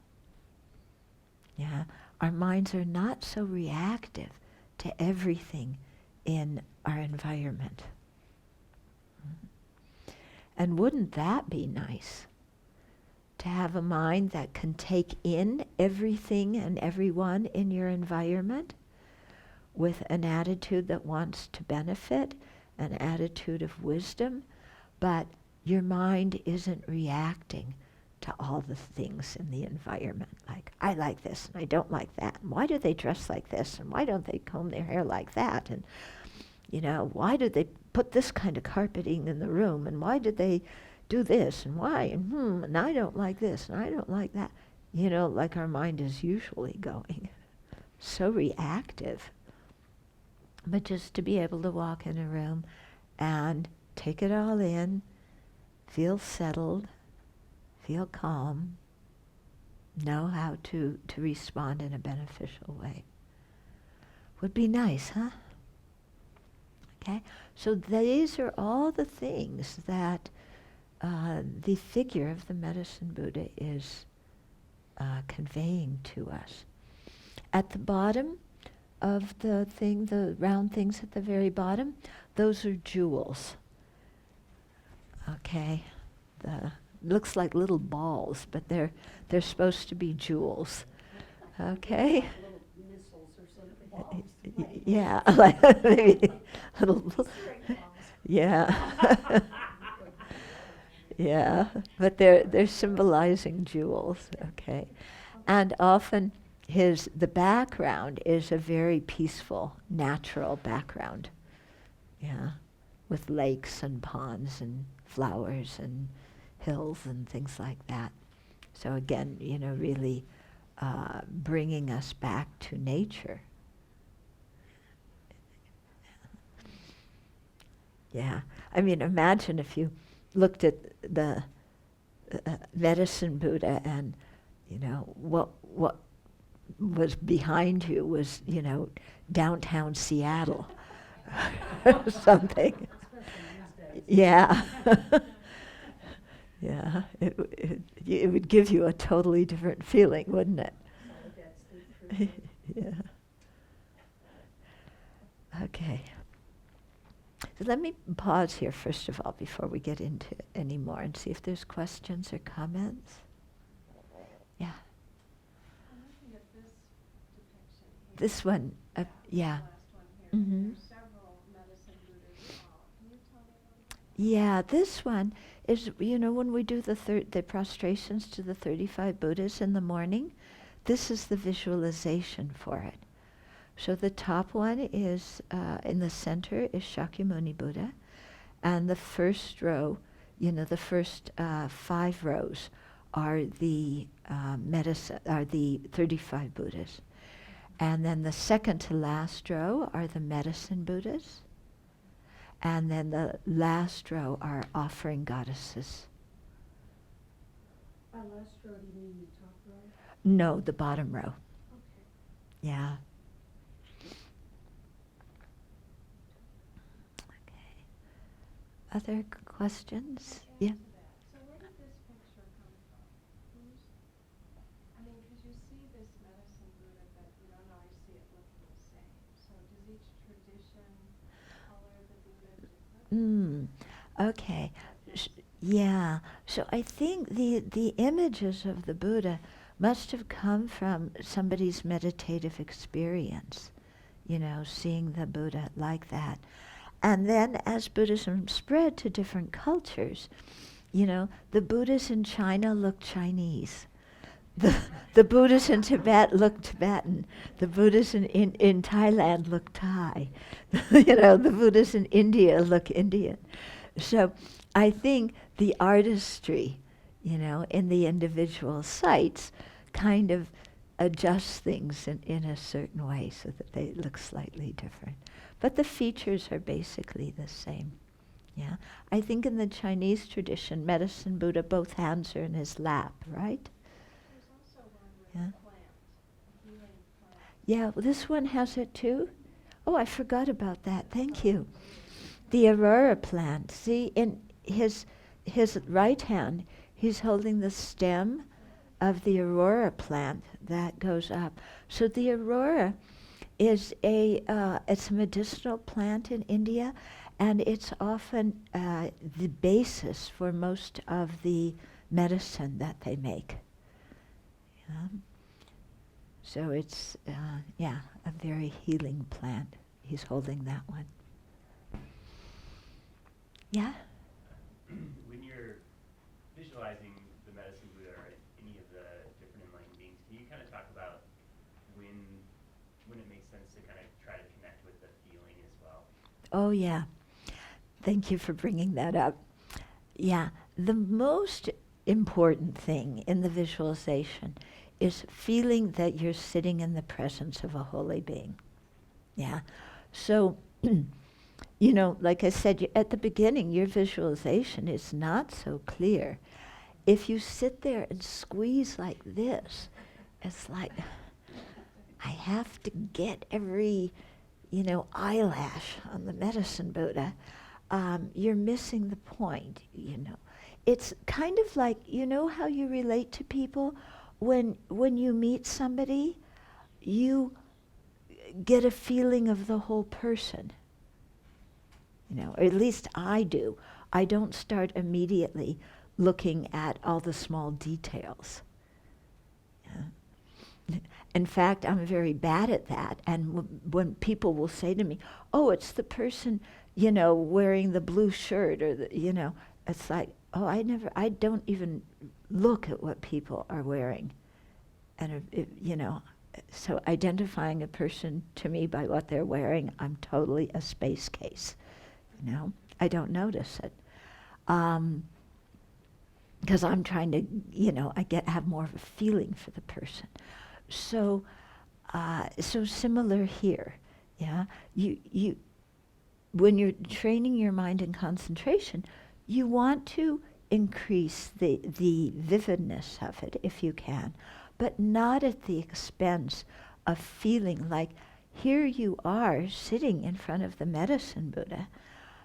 S1: Yeah? Our minds are not so reactive to everything in our environment. And wouldn't that be nice? To have a mind that can take in everything and everyone in your environment with an attitude that wants to benefit, an attitude of wisdom, but your mind isn't reacting to all the things in the environment. Like, I like this and I don't like that. And why do they dress like this? And why don't they comb their hair like that? And, why did they put this kind of carpeting in the room? And why did they do this? And why? And I don't like this and I don't like that. Like our mind is usually going. So reactive. But just to be able to walk in a room and take it all in, feel settled, feel calm, know how to respond in a beneficial way. Would be nice, huh? Okay? So these are all the things that the figure of the medicine Buddha is conveying to us. At the bottom of the thing, the round things at the very bottom, those are jewels. Okay? Looks like little balls, but they're supposed to be jewels. Okay?
S2: Little missiles or something.
S1: Yeah, like maybe little. Yeah. Yeah, but they're symbolizing jewels. Okay, and often the background is a very peaceful, natural background. Yeah, with lakes and ponds and flowers and hills and things like that. So again, really bringing us back to nature. Yeah, I mean, imagine if you looked at the medicine Buddha and, what was behind you was, downtown Seattle or something. Yeah. Yeah, it would give you a totally different feeling, wouldn't it? Yeah. Okay. So let me pause here first of all before we get into any more and see if there's questions or comments. Yeah.
S3: I'm looking at this depiction here.
S1: This one, yeah.
S3: The last one here.
S1: Mm-hmm.
S3: There's several medicine Buddhas. Can you tell me about that?
S1: Yeah, this one is, when we do the prostrations to the 35 Buddhas in the morning, this is the visualization for it. So the top one is, in the center is Shakyamuni Buddha, and the first row, the first 5 rows are the are the 35 Buddhas. And then the second to last row are the medicine Buddhas. And then the last row are offering goddesses.
S2: By last row, do you mean the top row?
S1: No, the bottom row.
S2: Okay.
S1: Yeah. Okay. Other questions? Yeah.
S3: So where did this picture come from? Because you see this medicine Buddha, but you don't always see it looking the same. So does each tradition color the Buddha differently?
S1: Okay. Yeah. So I think the images of the Buddha must have come from somebody's meditative experience, seeing the Buddha like that. And then as Buddhism spread to different cultures, the Buddhas in China looked Chinese. The Buddhas in Tibet look Tibetan. The Buddhas in Thailand look Thai. The Buddhas in India look Indian. So I think the artistry, in the individual sites kind of adjusts things in a certain way so that they look slightly different. But the features are basically the same. Yeah, I think in the Chinese tradition, medicine Buddha, both hands are in his lap, right?
S3: There's also one with
S1: Yeah.
S3: a plant, a healing plant.
S1: Yeah, well, this one has it too. Oh, I forgot about that. Thank you. The aurora plant. See, in his right hand, he's holding the stem of the aurora plant that goes up. So the aurora is it's a medicinal plant in India, and it's often the basis for most of the medicine that they make. Yeah. So it's a very healing plant. He's holding that one. Yeah.
S4: When you're visualizing the medicine Buddha or any of the different enlightened beings, can you kind of talk about when it makes sense to kind of try to connect with the feeling as well?
S1: Oh, yeah. Thank you for bringing that up. Yeah, the most important thing in the visualization is feeling that you're sitting in the presence of a holy being. Yeah. So, you know, like I said, at the beginning, your visualization is not so clear. If you sit there and squeeze like this, it's like, I have to get every, eyelash on the medicine Buddha. You're missing the point, It's kind of like, how you relate to people? When you meet somebody, you get a feeling of the whole person. Or at least I do. I don't start immediately looking at all the small details. Yeah. In fact, I'm very bad at that. And when people will say to me, "Oh, it's the person, wearing the blue shirt," or it's like, oh, I don't even look at what people are wearing. And so identifying a person to me by what they're wearing, I'm totally a space case. I don't notice it. Because I'm trying to, have more of a feeling for the person. So similar here, yeah. You when you're training your mind in concentration, you want to increase the vividness of it if you can, but not at the expense of feeling like here you are sitting in front of the medicine Buddha,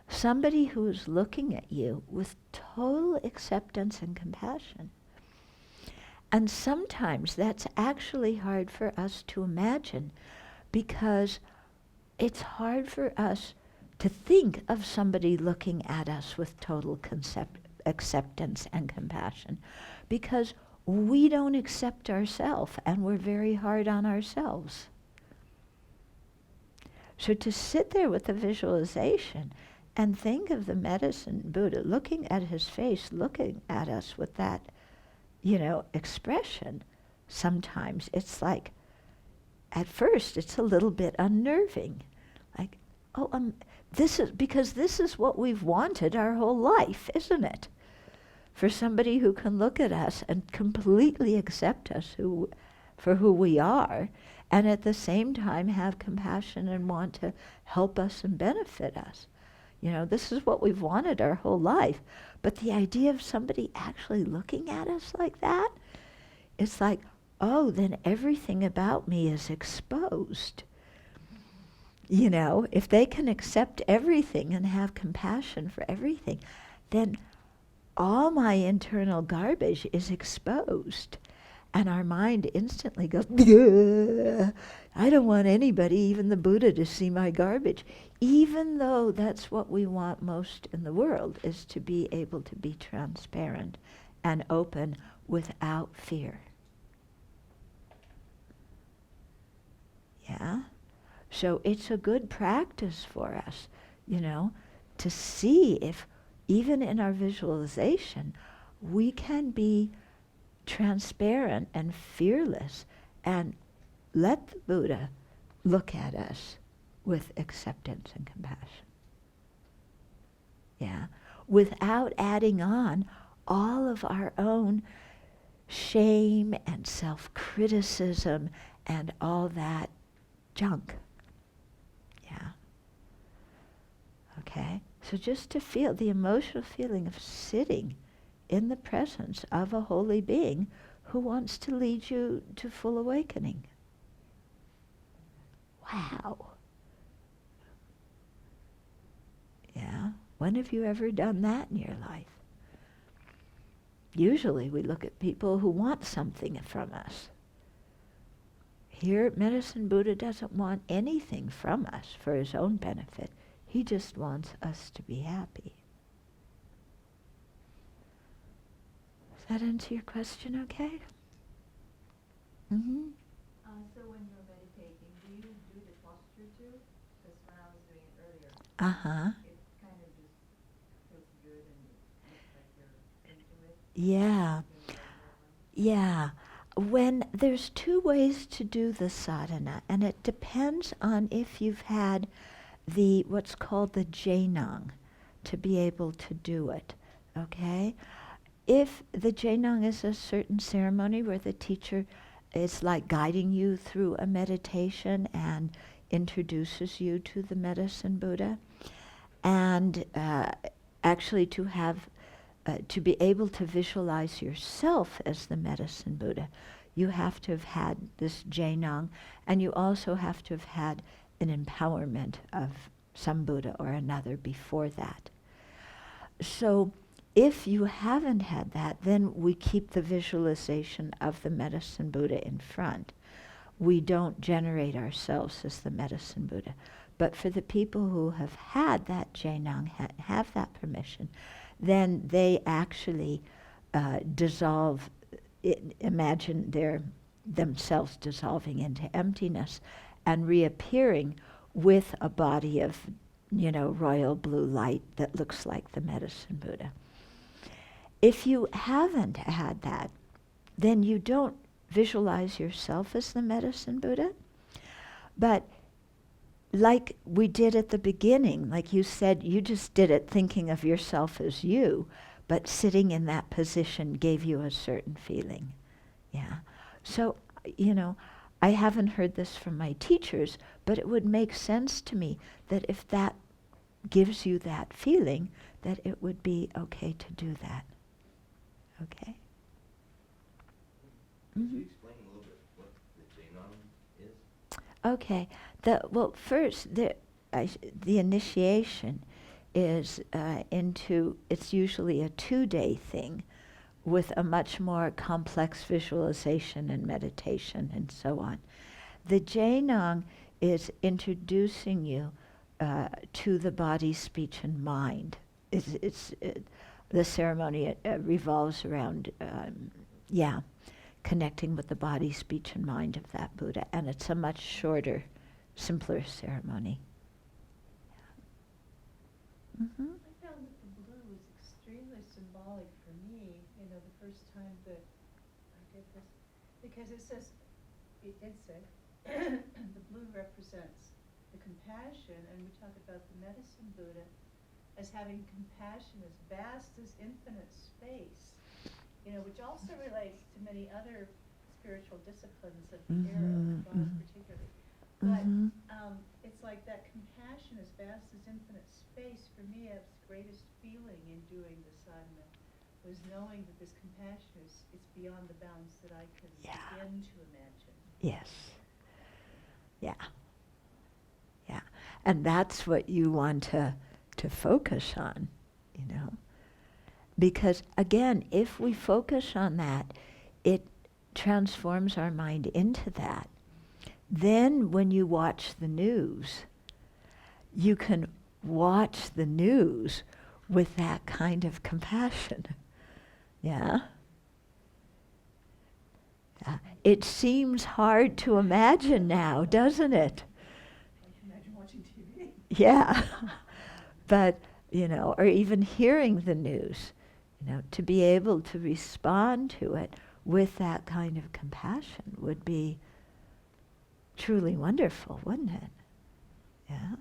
S1: somebody who is looking at you with total acceptance and compassion. And sometimes that's actually hard for us to imagine, because it's hard for us to think of somebody looking at us with total acceptance and compassion, because we don't accept ourselves and we're very hard on ourselves. So to sit there with the visualization and think of the medicine Buddha looking at his face, looking at us with that, expression, sometimes it's like, at first it's a little bit unnerving. Like, this is what we've wanted our whole life, isn't it? For somebody who can look at us and completely accept us for who we are, and at the same time have compassion and want to help us and benefit us. This is what we've wanted our whole life. But the idea of somebody actually looking at us like that, it's like, oh, then everything about me is exposed. If they can accept everything and have compassion for everything, then all my internal garbage is exposed. And our mind instantly goes, I don't want anybody, even the Buddha, to see my garbage. Even though that's what we want most in the world, is to be able to be transparent and open without fear. Yeah? So it's a good practice for us, to see if, even in our visualization, we can be transparent and fearless and let the Buddha look at us with acceptance and compassion. Yeah, without adding on all of our own shame and self-criticism and all that junk. Yeah. Okay? So just to feel the emotional feeling of sitting in the presence of a holy being who wants to lead you to full awakening. Wow. Yeah. When have you ever done that in your life? Usually we look at people who want something from us. Here, Medicine Buddha doesn't want anything from us for his own benefit. He just wants us to be happy. Does that answer your question okay? Mm-hmm.
S5: So when you're meditating, do you do the posture too? Because when I was doing it earlier,
S1: Uh-huh.
S5: it kind of just feels good and it looks like you're into it.
S1: Yeah.
S5: You're very
S1: Yeah. When there's two ways to do the sadhana, and it depends on if you've had the what's called the jainang to be able to do it. Okay? If the jainang is a certain ceremony where the teacher is like guiding you through a meditation and introduces you to the Medicine Buddha, and actually to be able to visualize yourself as the Medicine Buddha, you have to have had this jainang, and you also have to have had an empowerment of some Buddha or another before that. So if you haven't had that, then we keep the visualization of the Medicine Buddha in front. We don't generate ourselves as the Medicine Buddha. But for the people who have had that jainang, have that permission, then they actually dissolve, imagine themselves dissolving into emptiness and reappearing with a body of, royal blue light that looks like the Medicine Buddha. If you haven't had that, then you don't visualize yourself as the Medicine Buddha. But like we did at the beginning, like you said, you just did it thinking of yourself as you, but sitting in that position gave you a certain feeling. Yeah. So, I haven't heard this from my teachers, but it would make sense to me that if that gives you that feeling, that it would be okay to do that. Okay?
S6: Could you explain a little bit what the Jainam is?
S1: Okay. First, the initiation is it's usually a 2-day thing with a much more complex visualization and meditation and so on. The Jainang is introducing you to the body, speech, and mind. The ceremony revolves around, connecting with the body, speech, and mind of that Buddha, and it's a much shorter, simpler ceremony. Yeah. Mm-hmm.
S3: I found that the blue was extremely symbolic for me, the first time that I did this, because it says, the blue represents the compassion, and we talk about the Medicine Buddha as having compassion as vast as infinite space, which also relates to many other spiritual disciplines of the era, Buddhism particularly. But it's like that compassion as vast as infinite space. For me, its greatest feeling in doing the sadhana was knowing that this compassion it's beyond the bounds that I could begin to imagine.
S1: Yes. Yeah. Yeah. And that's what you want to focus on, Because, again, if we focus on that, it transforms our mind into that. Then when you watch the news, you can watch the news with that kind of compassion. Yeah? It seems hard to imagine now, doesn't it?
S2: I can imagine watching TV.
S1: Yeah. But, or even hearing the news, to be able to respond to it with that kind of compassion would be truly wonderful, wouldn't it? Yeah.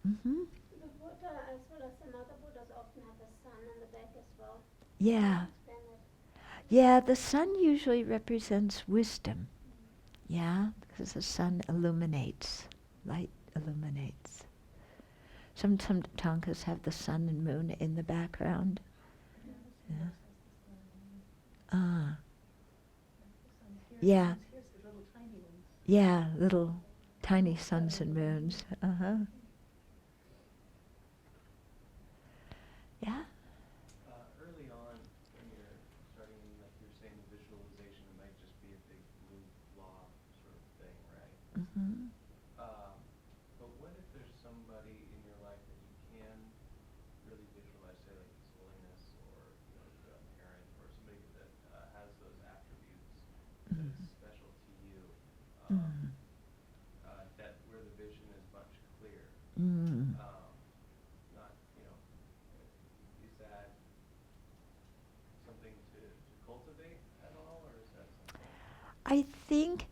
S1: Mm-hmm.
S7: The Buddha, as well as some other Buddhas, often have a sun on the back as well.
S1: Yeah.
S7: Explain that.
S1: Yeah, the sun usually represents wisdom. Yeah, because the sun illuminates, light illuminates. Some tankas have the sun and moon in the background.
S2: Yeah,
S1: Yeah.
S2: this one has the sun and moon.
S1: Ah,
S2: The sun's here,
S1: Yeah.
S2: the sun's here's the little tiny ones.
S1: yeah, little tiny suns and moons. Uh-huh. Yeah?
S8: Early on, when you're starting, like you were saying, the visualization, it might just be a big blue blob sort of thing, right?
S1: Mm-hmm.
S8: But what if there's somebody in your life that you can really visualize, say like His Holiness, or a parent, or somebody that has those attributes that is special to you,
S1: Mm.
S8: that where the vision is much clearer.
S1: Mm.
S8: Not, is that something to cultivate at all, or is that something?
S1: I think,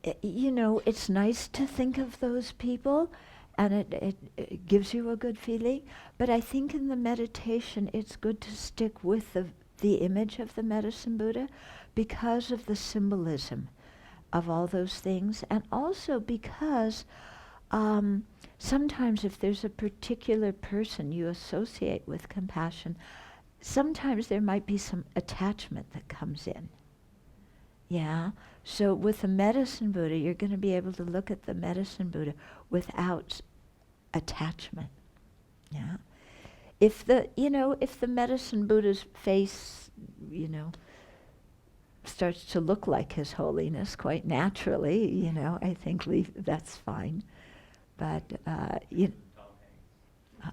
S1: it's nice to think of those people, and it gives you a good feeling. But I think in the meditation, it's good to stick with the image of the medicine Buddha because of the symbolism of all those things, and also because sometimes if there's a particular person you associate with compassion, sometimes there might be some attachment that comes in. Yeah. So with the medicine Buddha, you're going to be able to look at the medicine Buddha without attachment. Yeah. If the medicine Buddha's face, starts to look like His Holiness quite naturally, I think that's fine. But
S4: Tom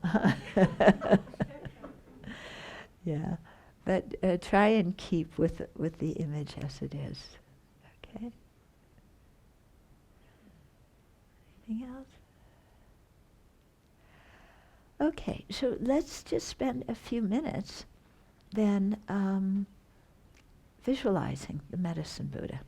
S4: Hanks.
S1: yeah. But try and keep with the image as it is. Okay. Anything else? Okay, so let's just spend a few minutes then visualizing the medicine Buddha.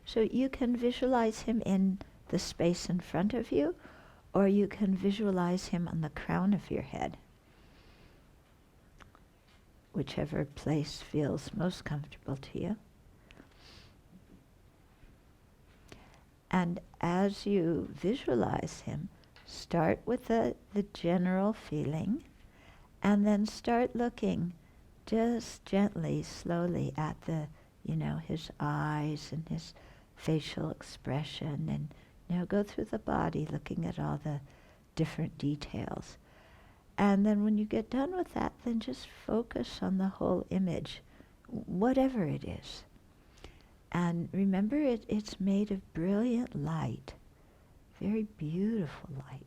S1: So you can visualize him in the space in front of you, or you can visualize him on the crown of your head. Whichever place feels most comfortable to you. And as you visualize him, start with the general feeling, and then start looking just gently, slowly at his eyes and his facial expression, and go through the body looking at all the different details. And then when you get done with that, then just focus on the whole image, whatever it is. And remember, it's made of brilliant light, very beautiful light.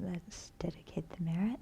S1: let's dedicate the merit.